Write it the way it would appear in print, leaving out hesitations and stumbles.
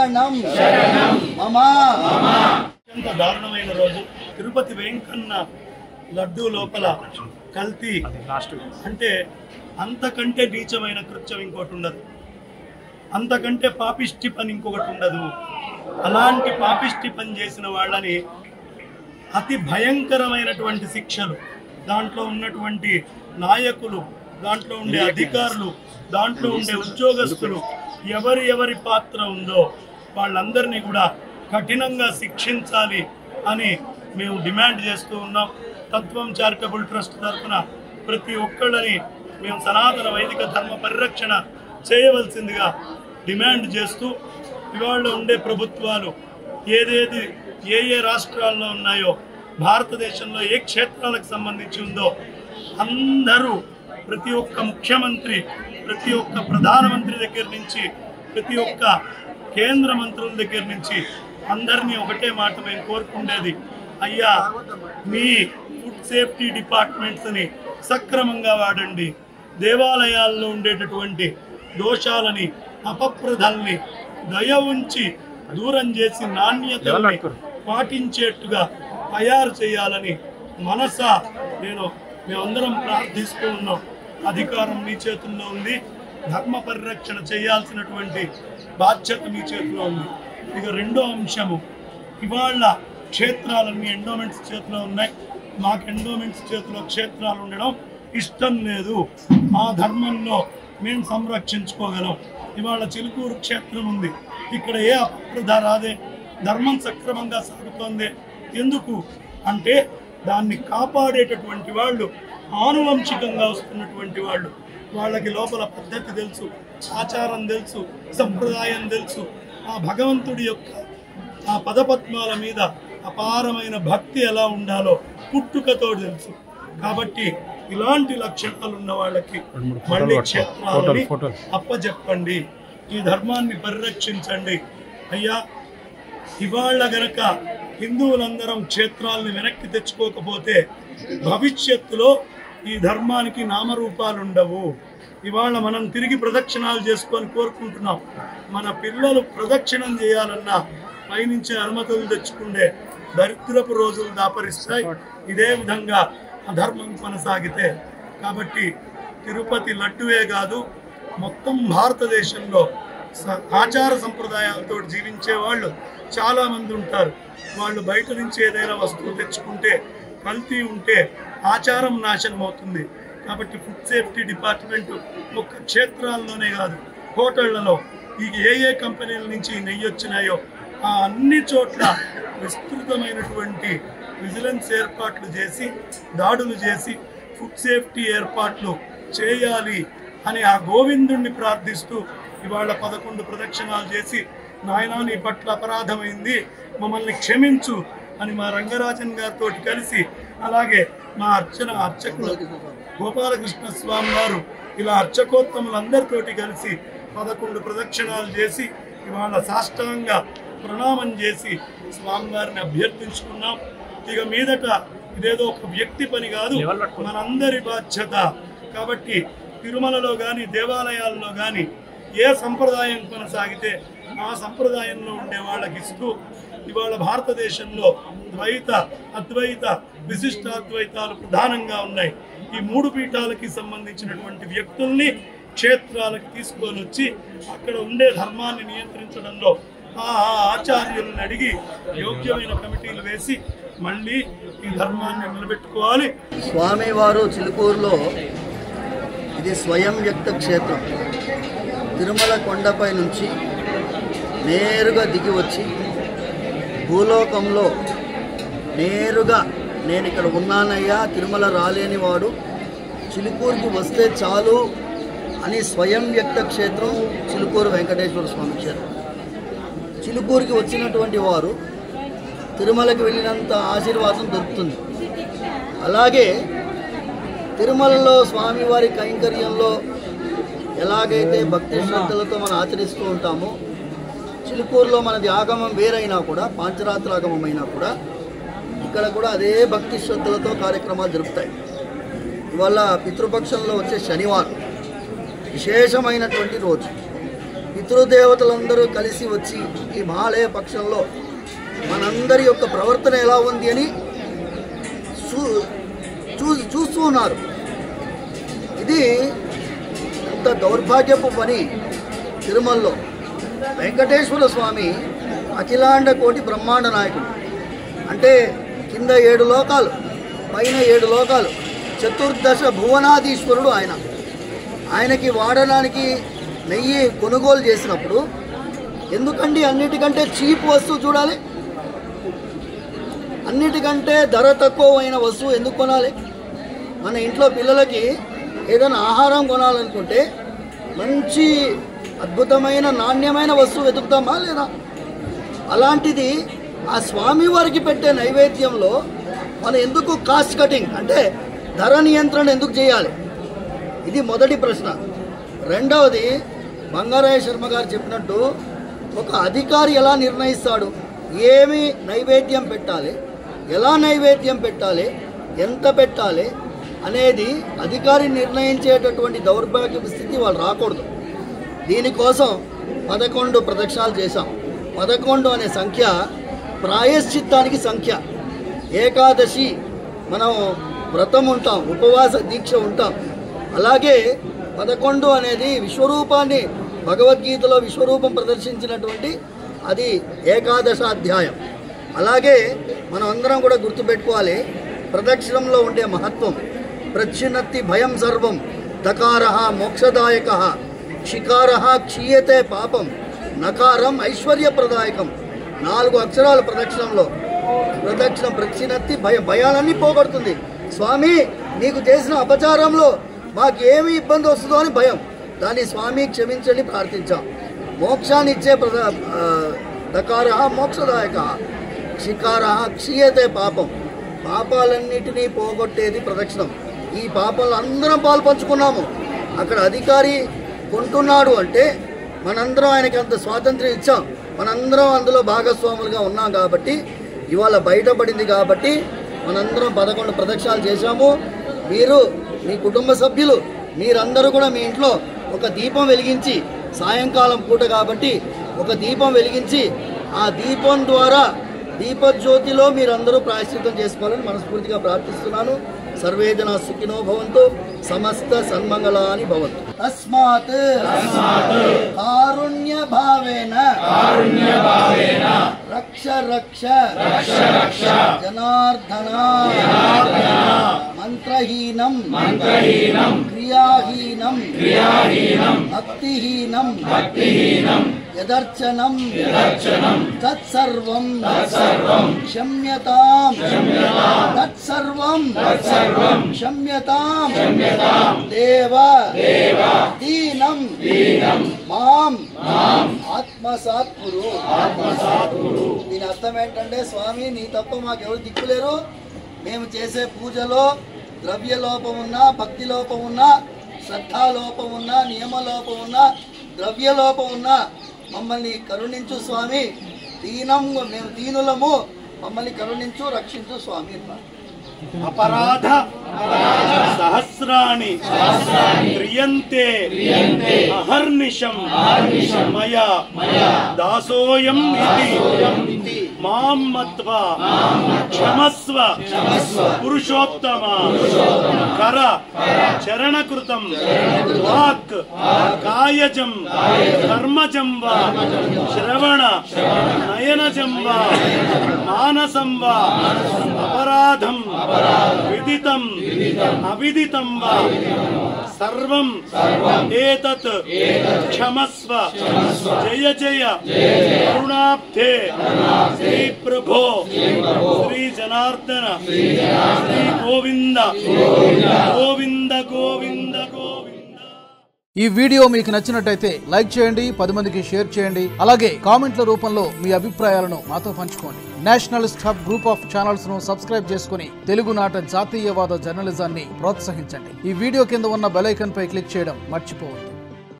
శరణం మమ. అత్యంత దారుణమైన రోజు. తిరుపతి వెంకన్న లడ్డూ లోపల కల్తీ అంటే అంతకంటే నీచమైన కృత్యం ఇంకోటి ఉండదు, అంతకంటే పాపిష్టి పని ఇంకొకటి ఉండదు. అలాంటి పాపిష్టి పని చేసిన వాళ్ళని అతి భయంకరమైనటువంటి శిక్షలు, దాంట్లో ఉన్నటువంటి నాయకులు, దాంట్లో ఉండే అధికారులు, దాంట్లో ఉండే ఉద్యోగస్తులు, ఎవరి పాత్ర ఉందో వాళ్ళందరినీ కూడా కఠినంగా శిక్షించాలి అని మేము డిమాండ్ చేస్తూ ఉన్నాం. తత్వం చారిటబుల్ ట్రస్ట్ తరఫున ప్రతి ఒక్కళ్ళని మేము సనాతన వైదిక ధర్మ పరిరక్షణ చేయవలసిందిగా డిమాండ్ చేస్తూ, ఇవాళ ఉండే ప్రభుత్వాలు ఏ రాష్ట్రాల్లో ఉన్నాయో, భారతదేశంలో ఏ క్షేత్రాలకు సంబంధించి ఉందో అందరూ, ప్రతి ఒక్క ముఖ్యమంత్రి, ప్రతి ఒక్క ప్రధానమంత్రి దగ్గర నుంచి, ప్రతి ఒక్క కేంద్ర మంత్రుల దగ్గర నుంచి అందరినీ ఒకటే మాట మేము కోరుకుండేది, అయ్యా మీ ఫుడ్ సేఫ్టీ డిపార్ట్మెంట్స్ని సక్రమంగా వాడండి. దేవాలయాల్లో ఉండేటటువంటి దోషాలని, అపప్రదల్ని దయ ఉంచి దూరం చేసి నాణ్యతని పాటించేట్టుగా తయారు చేయాలని మనసా మేమందరం ప్రార్థిస్తూ ఉన్నాం. అధికారం మీ చేతుల్లో ఉంది, ధర్మ పరిరక్షణ చేయాల్సినటువంటి బాధ్యత మీ చేతిలో ఉంది. ఇక రెండో అంశము, ఇవాళ క్షేత్రాలన్నీ ఎండోమెంట్స్ చేతిలో ఉన్నాయి. మాకు ఎండోమెంట్స్ చేతిలో క్షేత్రాలు ఉండడం ఇష్టం లేదు. ఆ ధర్మంలో మేము సంరక్షించుకోగలం. ఇవాళ చిలుకూరు క్షేత్రం ఉంది, ఇక్కడ ఏ అపప్రద రాదే, ధర్మం సక్రమంగా సాగుతోంది. ఎందుకు అంటే దాన్ని కాపాడేటటువంటి వాళ్ళు ఆనువంశికంగా వస్తున్నటువంటి వాళ్ళు, వాళ్ళకి లోపల పద్ధతి తెలుసు, ఆచారం తెలుసు, సంప్రదాయం తెలుసు, ఆ భగవంతుడి యొక్క ఆ పదపద్మాల మీద అపారమైన భక్తి ఎలా ఉండాలో పుట్టుకతో తెలుసు. కాబట్టి ఇలాంటి లక్షణాలు ఉన్న వాళ్ళకి మళ్ళీ క్షేత్రాలని అప్పచెప్పండి, ఈ ధర్మాన్ని పరిరక్షించండి. అయ్యా ఇవాళ గనక హిందువులందరం క్షేత్రాలను వెనక్కి తెచ్చుకోకపోతే భవిష్యత్తులో ఈ ధర్మానికి నామరూపాలు ఉండవు. ఇవాళ మనం తిరిగి ప్రదక్షిణాలు చేసుకొని కోరుకుంటున్నాం. మన పిల్లలు ప్రదక్షిణం చేయాలన్నా పైనుంచి అనుమతులు తెచ్చుకుండే దరిద్రపు రోజులు దాపరిస్తాయి. ఇదే విధంగా అధర్మం కొనసాగితే. కాబట్టి తిరుపతి లడ్డువే కాదు, మొత్తం భారతదేశంలో ఆచార సంప్రదాయాలతో జీవించే వాళ్ళు చాలామంది ఉంటారు. వాళ్ళు బయట నుంచి ఏదైనా వస్తువు తెచ్చుకుంటే కల్తీ ఉంటే ఆచారం నాశనం అవుతుంది. కాబట్టి ఫుడ్ సేఫ్టీ డిపార్ట్మెంట్ ఒక్క క్షేత్రాల్లోనే కాదు, హోటళ్లలో ఈ ఏ కంపెనీల నుంచి నెయ్యి వచ్చినాయో ఆ అన్ని చోట్ల విస్తృతమైనటువంటి విజిలెన్స్ ఏర్పాట్లు చేసి, దాడులు చేసి ఫుడ్ సేఫ్టీ ఏర్పాట్లు చేయాలి అని ఆ గోవిందుణ్ణి ప్రార్థిస్తూ ఇవాళ 11 ప్రదక్షిణాలు చేసి, నాయనా నీ పట్ల అపరాధమైంది, మమ్మల్ని క్షమించు అని మా రంగరాజన్ గారితో కలిసి, అలాగే మా అర్చకులు గోపాలకృష్ణ స్వామి వారు, ఇలా అర్చకోత్తములందరితోటి కలిసి 11 ప్రదక్షిణాలు చేసి ఇవాళ సాష్టాంగ ప్రణామం చేసి స్వామివారిని అభ్యర్థించుకున్నాం. ఇక మీదట ఇదేదో ఒక వ్యక్తి పని కాదు, మనందరి బాధ్యత. కాబట్టి తిరుమలలో కానీ దేవాలయాల్లో కానీ ఏ సంప్రదాయం కొనసాగితే ఆ సంప్రదాయంలో ఉండే వాళ్ళకి ఇస్తూ, ఇవాళ భారతదేశంలో ద్వైత, అద్వైత, విశిష్టాద్వైతాలు ప్రధానంగా ఉన్నాయి. ఈ 3 పీఠాలకి సంబంధించినటువంటి వ్యక్తుల్ని క్షేత్రాలకు తీసుకొని వచ్చి అక్కడ ఉండే ధర్మాన్ని నియంత్రించడంలో ఆ ఆచార్యులను అడిగి యోగ్యమైన కమిటీలు వేసి మళ్ళీ ఈ ధర్మాన్ని నిలబెట్టుకోవాలి. స్వామివారు చిలుకూరులో ఇది స్వయం వ్యక్త క్షేత్రం. తిరుమల కొండపై నుంచి నేరుగా దిగి వచ్చి భూలోకంలో నేరుగా నేను ఇక్కడ ఉన్నానయ్యా, తిరుమల రాలేని వాడు చిలుకూరుకి వస్తే చాలు అని స్వయం వ్యక్త క్షేత్రం చిలుకూరు వెంకటేశ్వర స్వామి క్షేత్రం. చిలుకూరుకి వచ్చినటువంటి వారు తిరుమలకి వెళ్ళినంత ఆశీర్వాదం దొరుకుతుంది. అలాగే తిరుమలలో స్వామివారి కైంకర్యంలో ఎలాగైతే భక్తి శ్రద్ధలతో మనం ఆచరిస్తూ ఉంటామో, చిలుకూరులో మనది ఆగమం వేరైనా కూడా, పాంచరాత్ర ఆగమం అయినా కూడా ఇక్కడ కూడా అదే భక్తి శ్రద్ధలతో కార్యక్రమాలు జరుపుతాయి. ఇవాళ పితృపక్షంలో వచ్చే శనివారం విశేషమైనటువంటి రోజు. పితృదేవతలందరూ కలిసి వచ్చి ఈ మహాలయ పక్షంలో మనందరి యొక్క ప్రవర్తన ఎలా ఉంది అని చూస్తూ ఉన్నారు. ఇది ఎంత దౌర్భాగ్యపు పని. తిరుమలలో వెంకటేశ్వర స్వామి అఖిలాండ కోటి బ్రహ్మాండ నాయకుడు. అంటే కింద 7 లోకాలు, పైన 7 లోకాలు, చతుర్దశ భువనాధీశ్వరుడు ఆయన. ఆయనకి వాడడానికి నెయ్యి కొనుగోలు చేసినప్పుడు ఎందుకండి అన్నిటికంటే చీప్ వస్తువు చూడాలి? అన్నిటికంటే ధర తక్కువైన వస్తువు ఎందుకు కొనాలి? మన ఇంట్లో పిల్లలకి ఏదైనా ఆహారం కొనాలనుకుంటే మంచి అద్భుతమైన నాణ్యమైన వస్తువు వెతుకుతామా లేదా? అలాంటిది ఆ స్వామివారికి పెట్టే నైవేద్యంలో మనం ఎందుకు కాస్ట్ కటింగ్ అంటే ధర నియంత్రణ ఎందుకు చేయాలి? ఇది మొదటి ప్రశ్న. రెండవది, బంగారాయ శర్మ గారు చెప్పినట్టు ఒక అధికారి ఎలా నిర్ణయిస్తాడు ఏమి నైవేద్యం పెట్టాలి, ఎలా నైవేద్యం పెట్టాలి, ఎంత పెట్టాలి అనేది అధికారి నిర్ణయించేటటువంటి దౌర్భాగ్య స్థితి వాళ్ళు రాకూడదు. దీనికోసం 11 ప్రదక్షిణాలు చేశాం. 11 అనే సంఖ్య ప్రాయశ్చిత్తానికి సంఖ్య. ఏకాదశి మనం వ్రతం ఉంటాం, ఉపవాస దీక్ష ఉంటాం. అలాగే 11 అనేది విశ్వరూపాన్ని భగవద్గీతలో విశ్వరూపం ప్రదర్శించినటువంటి అది ఏకాదశాధ్యాయం. అలాగే మనం అందరం కూడా గుర్తుపెట్టుకోవాలి ప్రదక్షిణంలో ఉండే మహత్వం. ప్రచ్చిన్నత్తి భయం సర్వం, దకారః మోక్షదాయక, క్షికారః క్షీయతే పాపం, నకారం ఐశ్వర్యప్రదాయకం. 4 అక్షరాలు ప్రదక్షిణంలో. ప్రదక్షిణం ప్రచ్చినత్తి భయాలన్నీ పోగొడుతుంది. స్వామి నీకు చేసిన అపచారంలో మాకు ఏమి ఇబ్బంది వస్తుందో అని భయం, దాన్ని స్వామి క్షమించండి ప్రార్థించాం. మోక్షాన్ని ఇచ్చే దకారః మోక్షదాయక, క్షికారః క్షీయతే పాపం, పాపాలన్నిటినీ పోగొట్టేది ప్రదక్షిణం. ఈ పాపాలు అందరం పాలు పంచుకున్నాము. అక్కడ అధికారి కొంటున్నాడు అంటే మనందరం ఆయనకి అంత స్వాతంత్ర్యం ఇచ్చాం, మనందరం అందులో భాగస్వాములుగా ఉన్నాం కాబట్టి ఇవాళ బయటపడింది. కాబట్టి మనందరం 11 ప్రదక్షిణాలు చేశాము. మీరు మీ కుటుంబ సభ్యులు మీరందరూ కూడా మీ ఇంట్లో ఒక దీపం వెలిగించి, సాయంకాలం పూట కాబట్టి ఒక దీపం వెలిగించి ఆ దీపం ద్వారా దీపజ్యోతిలో మీరందరూ ప్రాయశ్చిత్తం చేసుకోవాలని మనస్ఫూర్తిగా ప్రార్థిస్తున్నాను. సర్వే జనా సుఖినో భవంతు, సమస్త సన్మంగళాని భవంతు. తస్మాత్ కారుణ్య భావేన రక్ష రక్ష జనార్దన మంత్రహీనం క్రియాహీనం భక్తిహీనం యదర్చనం తత్సర్వం క్షమ్యతాం తత్సర్వం క్షమ్యతాం దేవ దీనం మాం ఆత్మసాత్ కురు. దీని అర్థం ఏంటంటే స్వామి నీ తప్ప మాకెవరు దిక్కులేరు. మేము చేసే పూజలో ద్రవ్యలోపం ఉన్నా, భక్తి లోపం ఉన్నా, శ్రద్ధాలోపం ఉన్నా, నియమలోపం ఉన్నా, ద్రవ్యలోపం ఉన్నా మమ్మల్ని కరుణించు స్వామి. దీనం మేము దీనులము, మమ్మల్ని కరుణించు, రక్షించు స్వామి. అపరాధ సహస్రాణి క్రియంతే అహర్నిశం మయా దాసోయం ఇతి మాం మత్వా క్షమస్వ పురుషోత్తమ. కర చరణకృతం వాక్ కాయజం కర్మజం వా శ్రవణ నయనజం వా మానసం వా అపరాధం విదితం అవిదితం వా సర్వం ఏతత్ క్షమస్వ. జయ జయ కరుణాబ్ధే శ్రీ ప్రభో శ్రీ జనార్దన శ్రీ గోవింద గోవింద గోవింద గోవింద. ఈ వీడియో మీకు నచ్చినట్టయితే లైక్ చేయండి, 10 మందికి షేర్ చేయండి. అలాగే కామెంట్ల రూపంలో మీ అభిప్రాయాలను మాతో పంచుకోండి. Nationalist hub group of channels ను సబ్స్క్రైబ్ చేసుకుని తెలుగునాట జాతీయవాద జర్నలిజాన్ని ప్రోత్సహించండి. ఈ వీడియో కింద ఉన్న బెల్ ఐకాన్ పై క్లిక్ చేయడం మర్చిపోవద్దు.